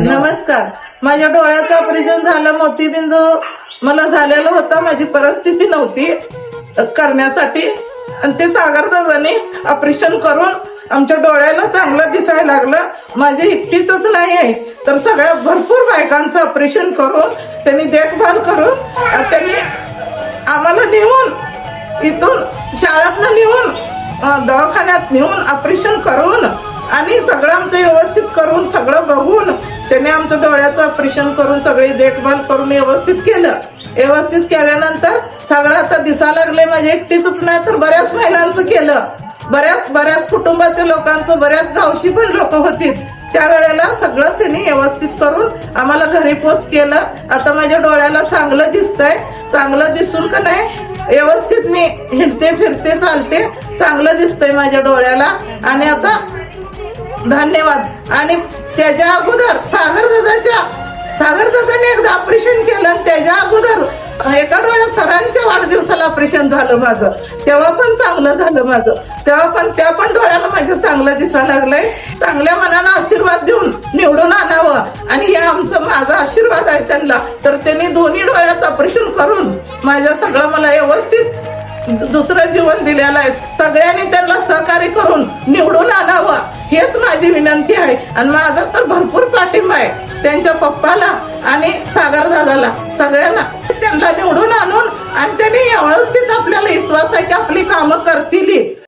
नमस्कार. माझ्या डोळ्याचं ऑपरेशन झालं, मोतीबिंदू मला झालेलं होतं. माझी परिस्थिती नव्हती करण्यासाठी आणि ते सागर दादांनी ऑपरेशन करून आमच्या डोळ्याला चांगलं दिसायला लागलं. माझे एकटीच नाही आहे तर सगळ्या भरपूर बायकांचं ऑपरेशन करून त्यांनी देखभाल करून त्यांनी आम्हाला नेऊन इथून शाळेतनं नेऊन दवाखान्यात नेऊन ऑपरेशन करून आणि सगळं आमचं व्यवस्थित करून सगळं बघून त्याने आमचं डोळ्याचं ऑपरेशन करून सगळी देखभाल करून व्यवस्थित केलं. व्यवस्थित केल्यानंतर सगळं आता दिसा लागले. माझे एकटीच नाही तर बऱ्याच महिलांचं केलं, बऱ्याच कुटुंबाच्या लोकांचं, बऱ्याच गावची पण लोक होती. त्यावेळेला सगळं त्यांनी व्यवस्थित करून आम्हाला घरी पोच केलं. आता माझ्या डोळ्याला चांगलं दिसतंय. चांगलं दिसून का नाही व्यवस्थित मी हिंडते फिरते चालते, चांगलं दिसतंय माझ्या डोळ्याला. आणि आता धन्यवाद. आणि त्याच्या अगोदर सागर दादाने एकदा ऑपरेशन केलं आणि त्याच्या अगोदर एका डोळ्यात सरांच्या वाढदिवसाला ऑपरेशन झालं माझं, तेव्हा पण चांगलं झालं माझं. त्या पण डोळ्याला माझं चांगलं दिसायला लागलंय. चांगल्या मनानं आशीर्वाद देऊन निवडून आणावं आणि हे माझा आशीर्वाद आहे त्यांना. तर त्यांनी दोन्ही डोळ्याचं ऑपरेशन करून माझं सगळं मला व्यवस्थित दुसरं जीवन दिलेलं आहे. सगळ्यांनी त्यांना सहकार्य करून निवडून आणावं हेच माझी विनंती आहे. आणि माझा तर भरपूर पाठिंबा आहे त्यांच्या पप्पाला आणि सागर दादाला, सगळ्यांना त्यांना निवडून आणून आणि त्यांनी व्यवस्थित आपल्याला विश्वास आहे की आपली कामं करतील.